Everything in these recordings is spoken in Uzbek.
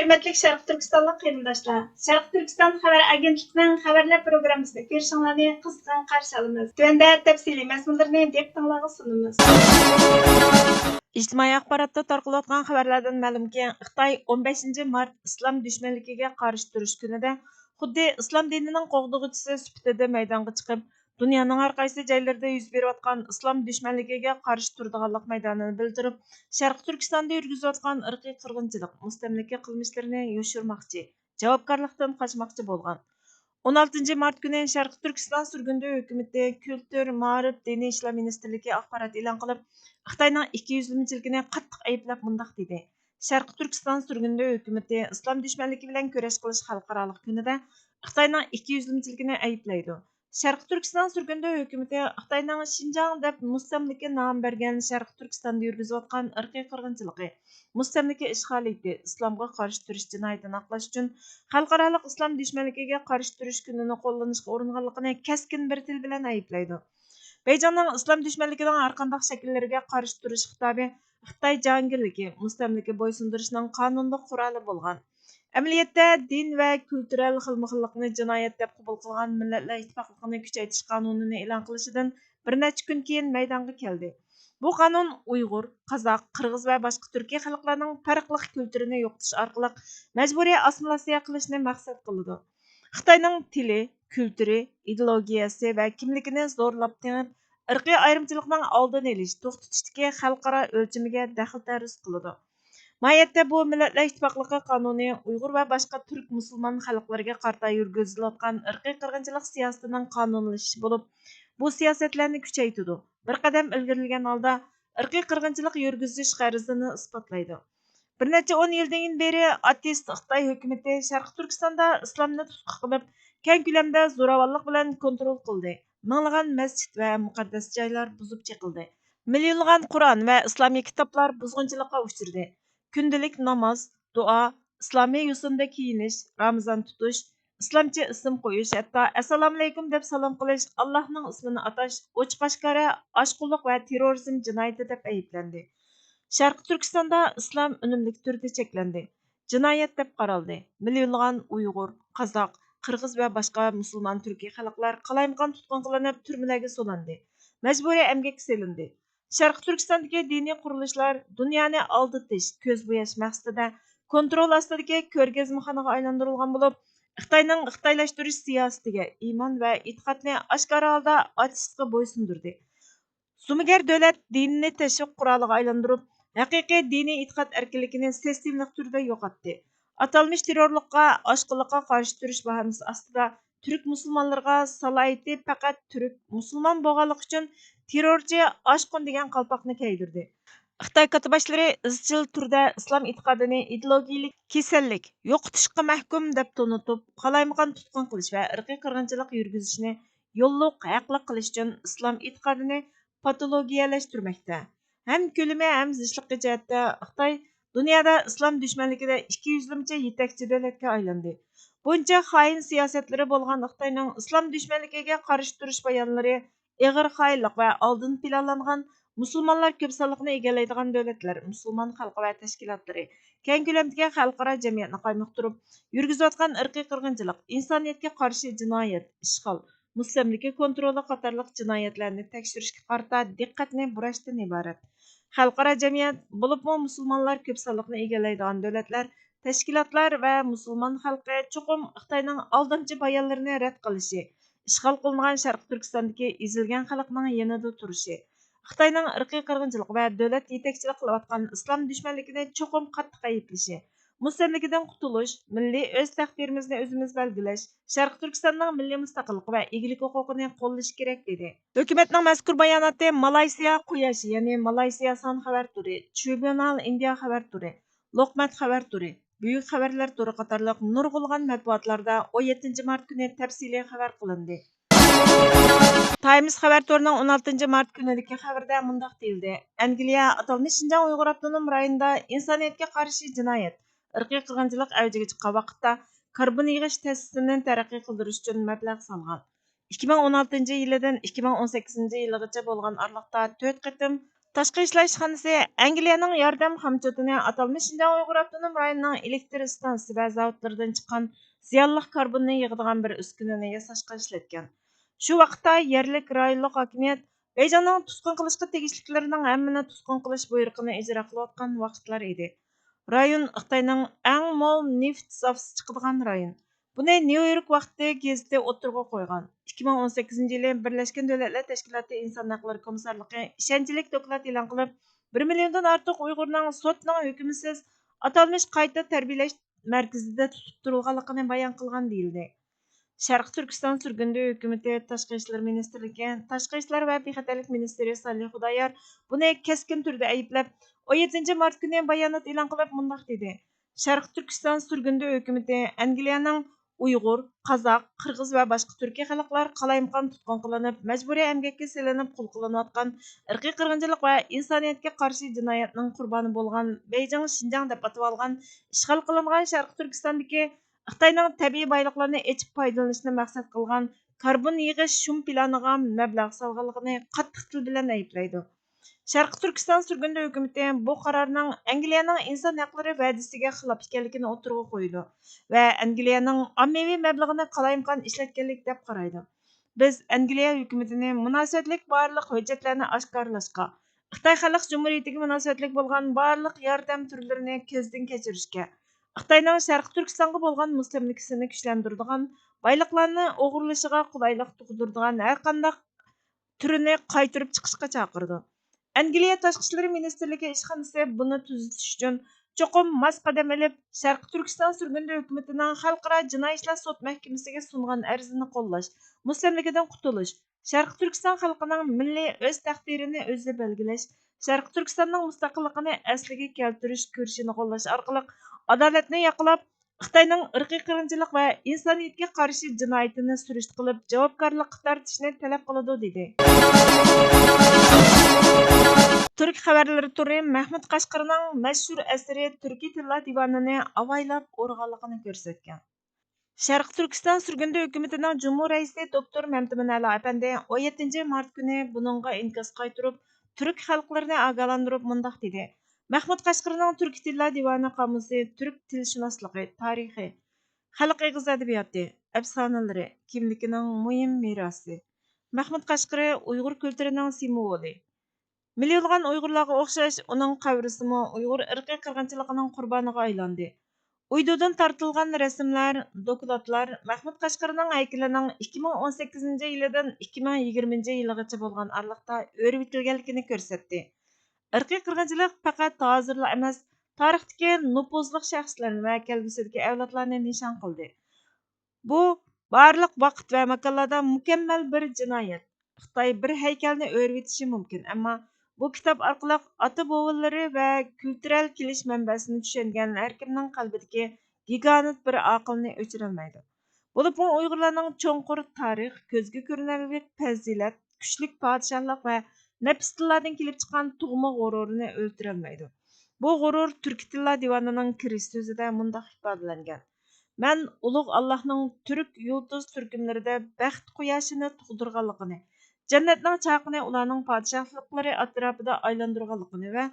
Hörmətli Şərq Türkistanlıq qeyrindaşlar, Şərq Türkistan xəbər agentliğinin xəbərlər proqramısını görüşünlərni qızğın qarşı alırıq. Tövəndə təfsili məzmunlarını diqqətinizə sunumuz. İctimai axbaratda tarqalayotgan xəbərlərdən ma'lumki, Xitoy 15 mart İslam düşmənligiga qarshi turish kunida xuddi islom dinining qo'g'dug'uchisi sifatida maydonga chiqib, dunyoning har qaysi joylarida yuz berayotgan islom düşmənligiga qarshi turadiganlik maydonini bildirib, Sharq Turkistonda yurgizayotgan irqiy qirg'inchilik, mustamlaka qilmishlarini yoshirmoqchi, javobgarlikdan qochmoqchi bo'lgan. 16 mart kuni Sharq Turkiston surgundi hukumati Kultur, Ma'rif, Diniy ishlar ministrligi axborot e'lon qilib, Xitoyning ikkiyuzlamachiligini qattiq ayblab mundaq dedi. Sharq Turkiston surgundi hukumati islom dushmanligi bilan kurash qilish xalqaro kunida Xitoyning ikkiyuzlamachiligini ayblaydi. Sharq Turkiston surgundi hukumati Xitoyning Xinjiang deb mustamlaka nom bergan Sharq Turkistonda yurgizayotgan irqiy qirg'inchiligi, mustamlaka ishg'oliyati, islomga qarshi turish jinoyatini aqlash uchun xalqaro islom dushmanligiga qarshi turish kunini qo'llanishga uringanligini keskin bir til bilan ayblaydi. Beyjingning islom dushmanligining har qanday shakllariga qarshi turish xitobi Xitoy jahongirligi, mustamlaka bo'ysundirishning qonunliq quroli bo'lgan. Amaliyotda din va kultural xilma-xillikni jinoyat deb qabul qilgan Millatlar Ittifoqligini kuchaytirish qonunini e'lon qilishidan bir necha kun keyin maydonga keldi. Bu qonun Uyg'ur, Qozoq, Qirg'iz va boshqa turkiy xalqlarning farqli kulturini yo'qotish orqali majburiy assimilyatsiya qilishni maqsad qiladi. Xitoyning tili, kulturi, ideologiyasi va kimligini zo'rlab tengib, irqiy ayrimchilikning oldini olish, to'xtatishdagi xalqaro o'lchamiga daxl-taruz qiladi. Mayatda bu Millatlar Ittifoqligi qonuni Uyg'ur va boshqa turk musulmon xalqlariga qarata yurgizilayotgan irqiy qirg'inchilik siyosatining qonunlashishi bo'lib, bu siyosatlarni kuchaytirdi. Bir qadam ilgarilgan holda irqiy qirg'inchilik yurgizish g'arazini isbotlaydi. Bir necha 10 yildan beri ateist Xitoy hukumati Sharq Turkistonda islomni tutqun qilib, keng ko'lamda zo'ravonlik bilan kontrol qildi. Minglagan masjid va muqaddas joylar buzib chiqildi. Millionlagan Qur'on va islomiy kitoblar buzg'unchilikqa uchirdi. Kundalik namoz, duo, islomiy yo'sinda kiyinish, Ramazon tutish, islomcha ism qo'yish, hatto assalomu alaykum deb salom qilish, Allohning ismini atash ochiq-oshkora oshqullik va terrorizm jinoyati deb ayblandi. Sharq Turkistonda islom unumli turda cheklandi. Jinoyat deb qaraldi. Millionlagan Uyg'ur, Qozoq, Qirg'iz va boshqa musulmon turkiy xalqlar qalaymaqon tutqun qilinib, turmalarga solindi. Majburiy emgakka selindi. Sharq Turkistondagi diniy qurilishlar dunyoni aldatish, ko'z bo'yash maqsadida kontrol ostidagi ko'rgazmaxonaga aylantirilgan bo'lib, Xitoyning xitoylashtirish siyosatiga iymon va e'tiqodni oshkora holda ochiqcha bo'ysundirdi. Sumigar davlat dinini tashviq quroliga aylantirib, haqiqiy diniy e'tiqod erkinligini sistemli turda yo'qotdi. Atalmış terrorlikqa, oshqullikqa qarshi turish bahanasi ostida Türk musulmonlarga salohiyati faqat Türk musulmon bo'lganligi uchun terrorchi oshqun degan qalpoqni kiydirdi. Xitoy katibaşlari izchil turda islom e'tiqodini ideologiyalik kasallik, yo'qotishga mahkum deb tonitib, qalaymaqon tutqun qilish va irqiy qirg'inchilik yurgizishni yo'lliq, haqli qilish uchun islom e'tiqodini patologiyalashtirmoqda. Hem ko'lami hem zichligi jihatda Xitoy dunyoda islom dushmanligida 200 yetakchi davlatga aylandi. Buncha xoin siyosatlari bo'lgan Xitoyning islom dushmanligiga qarshi turish bayonlari ig'ir xoinlik va oldin planlangan musulmonlar ko'p sonliqni egallaydigan davlatlar, musulmon xalqi va tashkilotlari keng ko'lamdagi xalqaro jamiyatni qaymoqtirib, yurgizayotgan irqiy qirg'inchilik, insoniyatga qarshi jinoyat, ishg'ol, mustamlaka kontroli qatorliq jinoyatlarni tekshirishga qarata diqqatni burashdan iborat. Xalqaro jamiyat bo'libmi musulmonlar ko'p sonliqni egallaydigan davlatlar, tashkilotlar va musulmon xalqi chuqum Xitoyning aldamchi bayonlarini rad qilishi, ishg'ol qilingan Sharq Turkistondagi ezilgan xalqning yanida turishi, Xitoyning irqiy qirg'inchilik va davlat yetakchilik qilayotgan islom dushmanligini chuqum qattiq ayblashi, mustamlikadan qutulish, milliy o'z taqdirimizni o'zimiz belgilash, Sharq Turkistonning milliy mustaqilligi va egilik huquqini qo'llash kerak dedi. Hukumatning mazkur bayonoti Malayziya Quyosh, ya'ni Malayziya son xabar turi, Tribunal India xabar turi, Luqmat xabar turi, Buyuk xabarlar turi qatorliq nurg'ulg'an matbuotlarda 17 mart kuni tafsiliy xabar qilindi. Times xabar torining 16 mart kunidagi xabarda mundaq deyildi. Angliya atalmış Xinjiang Uyg'ur avtonom rayonida insoniyatga qarshi jinoyat, irqiy qirg'inchilik avjiga chiqqan vaqtda karbon yig'ish ta'sisini taraqqiy qildirish uchun mablag' solgan. 2016 yilidan 2018 yilgacha bo'lgan oralikda 4 qatim Tashqi ishlar ishxonasi Angliyaning yordam hamjotini atalmish Şinjan Uyg'ur avtonom rayonining elektr stansiyasi va zavodlaridan chiqqan ziyonli karbonni yig'adigan bir uskunani yasashga ishlatgan. Shu vaqtda yerlik rayonlik hokimiyat Beyjingning tutqun qilishga tegishliklarining hammani tutqun qilish buyruqini ijro qilayotgan vaqtlar edi. Rayon Xitoyning eng mo'l neft zapasi chiqadigan rayon. Buni New York vaqti gazeti o'tirg'a qo'ygan. 2018 yili Birlashgan Davlatlar Tashkiloti Inson huquqlari komissarligi ishonchlik doklad e'lon qilib, 1 milliondan ortiq Uyg'urning sotning hukmisiz atalmish qayta tarbiyalash markazida tutib turilganligini bayon qilgan deyildi. Sharq Turkiston surgundi hukumati Tashqi ishlar ministrligi, Tashqi ishlar va bexatarlik ministri Salih Xudoyor buni keskin turda ayblab, 17 mart kuni bayonot e'lon qilib mundaq dedi. Sharq Turkiston surgundi hukumati Angliyaning Uyg'ur, Qozoq, Qirg'iz va boshqa turkiy xalqlar qalaymaqon tutqun qilinib, majburiy emgakka silinib qul qilinayotgan irqiy qirg'inchilik va insoniyatga qarshi jinoyatning qurboni bo'lgan Beyjing Şinjan deb atalgan ishg'ol qilingan Sharq Turkistondagi Xitoyning tabiiy boyliqlarini echib foydalanishni maqsad qilgan karbon yig'ish shum planiga mablag' solganligini qattiq til bilan ayblaydi. Sharq Turkiston surgundi hukumati bu qarorning Angliyaning inson huquqlari va'dasiga xilof ekanligini o'tirg'a qo'ydi va Angliyaning ommaviy mablag'ini qalaymaqon ishlatganlik deb qaraydi. Biz Angliya hukumatini munosabatlik barliq hujjatlarni oshkorlashga, Xitoy Xalq Jumhuriyatiga munosabatlik bo'lgan barliq yordam turlarini ko'zdan kechirishga, Xitoyning Sharq Turkistonga bo'lgan mustamlikasini kuchlantiradigan, boyliqlarni o'g'irlashiga qulaylik tug'diradigan har qanday turini qaytarib chiqishga chaqirdi. Angliya Tashqi ishlar ministrligi ishxonasi buni tuzitish uchun cho'qim mos qadam olib, Sharq Turkiston surgundi hukumatining xalqaro jinoiy ishlar sud mahkamasiga sungan arzini qo'llash, mustamlikadan qutulish, Sharq Turkiston xalqining milliy o'z taqdirini o'zi belgilash, Sharq Turkistonning mustaqilligini asliga keltirish kurishini qo'llash orqali adolatni yoqlab, Xitoyning irqiy qirg'inchilik va insoniyatga qarshi jinoyatini surish qilib javobgarlikka tortishni talab qiladi dedi. Türk xabarlari turi Mahmud Qashqarning mashhur asari Turkiy tillar divanini avaylab o'rg'anligini ko'rsatgan. Sharq Turkiston surgundi hukumatining Cumhur raisi doktor Memtimin Ali Efendi 17 mart kuni buningga inkos qaytirib, Türk xalqlarini ogohlantirib mundaq dedi. Mahmud Qashqarning Turkiy tillar divani qomusi Türk tilshunosligi, tarixi, xalq eg'iz adabiyoti, afsonalari, kimligining muhim merosi. Mahmud Qashqari Uyg'ur kulturining simvoli. Milyonlagan Uyg'urlarga o'xshash uning qabrisimu Uyg'ur irqiy qirg'inchiligining qurboniga aylandi. Uydudan tortilgan rasmlar, dokladlar Mahmud Qashqarning haykalining 2018 yilidan 2020 yilgacha bo'lgan araliqda o'rib etilganligini ko'rsatdi. Irqiy qirg'inchilik faqat hozirla emas, tarixdagi nupuzli shaxslar va kelgusidagi avlodlarni nishon qildi. Bu barliq vaqt va makonlarda mukammal bir jinoyat. Xitoy bir haykalni o'rib etishi mumkin, ammo bu kitob orqali ota bobollari va kultural kelish manbasini tushungan har kimning qalbidagi giganit bir aqlni o'chirolmaydi. Bo'lib Uyg'urlarning cho'nqur tarix, ko'zga ko'rinarli fazilat, kuchlik podshohlik va nafs tillardan kelib chiqqan tug'ma g'ururini o'ltirolmaydi. Bu g'urur Turk tillar divanining kirish so'zida mundaq ifodalangan. Men ulug' Allohning Turk yulduz turkumlarida baxt quyoshini tug'dirganligini, jannatning chaqini ularning podshohliklari atrofida aylantirganligini va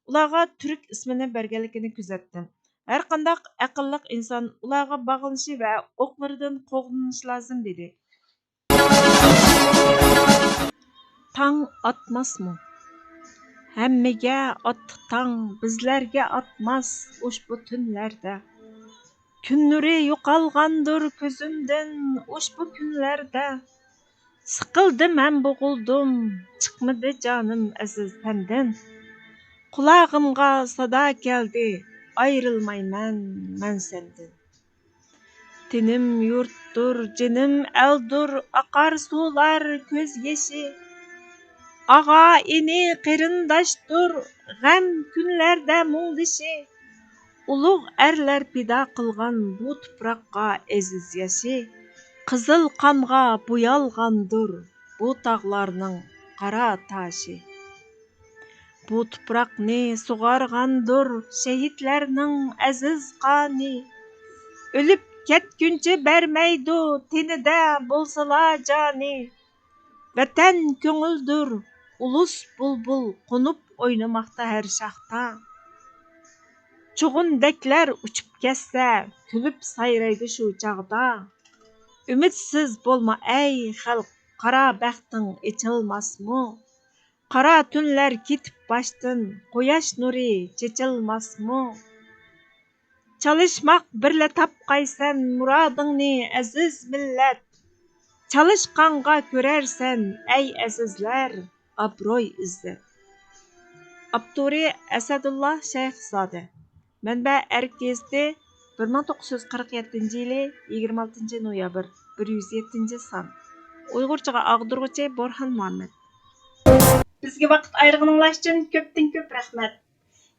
ularga Turk ismini berganligini kuzatdim. Har qanday aqlli inson ularga bog'lanishi va o'qlaridan qo'g'lanishi lozim dedi. Tang atmasmı? Hammaga otdi tang, bizlarga atmas ushbu tunlarda. Kun nuri yo'qolgandir ko'zimdan ushbu kunlarda. Sıkıldım hem boğuldum, çıkmadı canım aziz senden. Kulağımga sada geldi, ayrılmayman men senden. Tenim yurttur, canım eldur, akar sular göz yeşi. Ağa ini qerindaştur, gam günlerde muğdişi. Ulug' erler pida qilgan bu tuproqqa aziz yaşı. Qizil qonga bo'yalgandir bu tog'larning qora toshi. Bu tuproqni sug'organdir shahidlarning aziz qoni. O'lib ketguncha bermaydi tenida bo'lsala joni. Vatan ko'ngildir ulus bulbul qo'nib o'ynamoqda har shoxda. Chug'undaklar uchib ketsa, kulib sayraydi shu chog'da. Umidsiz bo'lma ey xalq, qara baxting echilmasmi? Qara tunlar ketib boshdan, quyosh nuri chechilmasmi? Çalışmaq birla tapqaysan muradingni aziz millat. Çalışqanға ko'rarsan ey azizlar, obro'y izzat. Abduri Asadullah Shayxzoda. Manba Erk gazeti 1947 yili 26 noyabr 107 son. Uyg'urchaga og'dirg'uchi Borxon Muhammad. Bizga vaqt ayirganinglar uchun ko'pdan ko'p rahmat.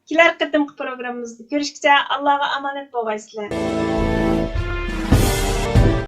Kelar qatimqi programmamizda ko'rishguncha Allohga omonat bo'lgaysizlar.